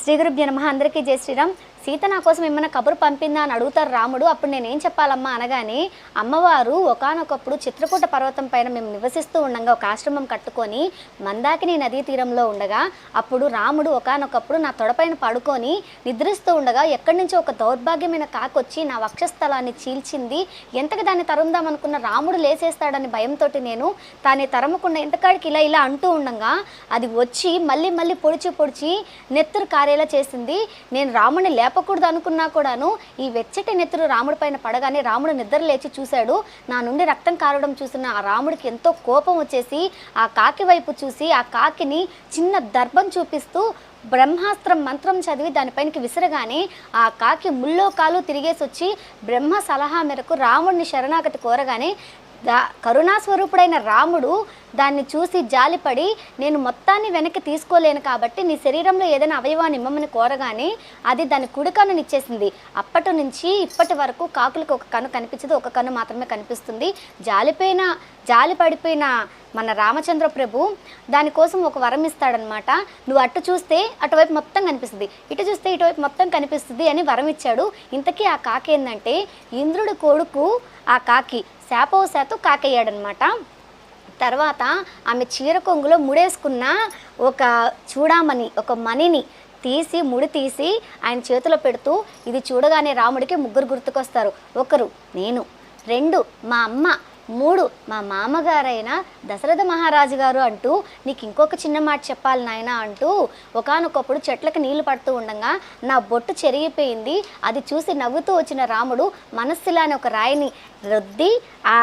శ్రీ గురుభ్యో నమః. అందరికీ జై శ్రీరామ్. సీత నా కోసం ఏమైనా కబురు పంపిందా అని అడుగుతారు రాముడు. అప్పుడు నేనేం చెప్పాలమ్మా అనగానే, అమ్మవారు ఒకానొకప్పుడు చిత్రకూట పర్వతం పైన మేము నివసిస్తూ ఉండగా ఒక ఆశ్రమం కట్టుకొని మందాకిని నదీ తీరంలో ఉండగా, అప్పుడు రాముడు ఒకానొకప్పుడు నా తొడపైన పడుకొని నిద్రిస్తూ ఉండగా ఎక్కడి నుంచో ఒక దౌర్భాగ్యమైన కాకొచ్చి నా వక్షస్థలాన్ని చీల్చింది. ఎంతగా దాన్ని తరుముదామనుకున్న రాముడు లేసేస్తాడని భయంతో నేను తానే తరమకుండా ఎంతకాడికి ఇలా ఇలా అంటూ ఉండగా అది వచ్చి మళ్ళీ మళ్ళీ పొడిచి నెత్తురు కారేలా చేసింది. నేను రాముడిని లేపకూడదు అనుకున్నా కూడాను ఈ వెచ్చటి నెత్తురు రాముడి పైన పడగానే రాముడు నిద్ర లేచి చూశాడు. నా నుండి రక్తం కారడం చూసిన ఆ రాముడికి ఎంతో కోపం వచ్చేసి ఆ కాకి వైపు చూసి ఆ కాకిని చిన్న దర్భం చూపిస్తూ బ్రహ్మాస్త్రం మంత్రం చదివి దానిపైనకి విసరగానే ఆ కాకి ముల్లో కాలు తిరిగేసి వచ్చి బ్రహ్మ సలహా మేరకు రాముడిని శరణాగతి కోరగానే కరుణాస్వరూపుడైన రాముడు దాన్ని చూసి జాలిపడి, నేను మొత్తాన్ని వెనక్కి తీసుకోలేను కాబట్టి నీ శరీరంలో ఏదైనా అవయవాన్ని ఇమ్మని కోరగానే అది దాని కుడి కన్నుని ఇచ్చేసింది. అప్పటి నుంచి ఇప్పటి వరకు కాకులకు ఒక కన్ను కనిపించదు, ఒక కన్ను మాత్రమే కనిపిస్తుంది. జాలి పడిపోయిన మన రామచంద్ర ప్రభు దానికోసం ఒక వరం ఇస్తాడనమాట. నువ్వు అటు చూస్తే అటువైపు మొత్తం కనిపిస్తుంది, ఇటు చూస్తే ఇటువైపు మొత్తం కనిపిస్తుంది అని వరం ఇచ్చాడు. ఇంతకీ ఆ కాకి ఏంటంటే ఇంద్రుడి కొడుకు. ఆ కాకి శాపవశాత్తు కాకయ్యాడనమాట. తర్వాత ఆమె చీర కొంగులో ముడేసుకున్న ఒక చూడామణి, ఒక మణిని తీసి ముడి తీసి ఆయన చేతిలో పెడుతూ, ఇది చూడగానే రాముడికి ముగ్గురు గుర్తుకొస్తారు. ఒకరు నేను, రెండు మా అమ్మ, మూడు మా మామగారైన దశరథ మహారాజు గారు అంటూ, నీకు ఇంకొక చిన్న మాట చెప్పాలి నాయన అంటూ ఒకానొకప్పుడు చెట్లకు నీళ్లు పడుతూ ఉండగా నా బొట్టు చెరిగిపోయింది. అది చూసి నవ్వుతూ వచ్చిన రాముడు మనస్సులాని ఒక రాయిని రుద్ది ఆ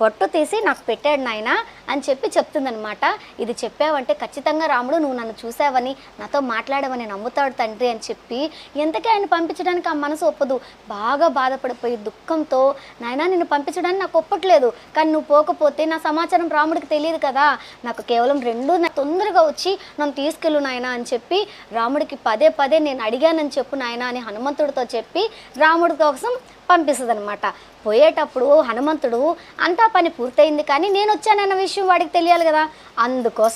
బొట్టు తీసి నాకు పెట్టాడు నాయన అని చెప్పి చెప్తుందనమాట. ఇది చెప్పావంటే ఖచ్చితంగా రాముడు నువ్వు నన్ను చూసావని, నాతో మాట్లాడావని నమ్ముతాడు తండ్రి అని చెప్పి, ఎంతకీ ఆయన పంపించడానికి ఆ మనసు ఒప్పదు. బాగా బాధపడిపోయి దుఃఖంతో, నాయన నిన్ను పంపించడానికి నాకు ఒప్పట్లేదు, కానీ నువ్వు పోకపోతే నా సమాచారం రాముడికి తెలియదు కదా, నాకు కేవలం రెండు తొందరగా వచ్చి నన్ను తీసుకెళ్ళు నాయన అని చెప్పి రాముడికి పదే పదే నేను అడిగానని చెప్పు నాయన అని హనుమంతుడితో చెప్పి రాముడి కోసం పంపిస్తుంది అనమాట. పోయేటప్పుడు హనుమంతుడు అంతా పని పూర్తయింది కానీ నేను వచ్చానన్న విషయం వాడికి తెలియాలి కదా, అందుకోసం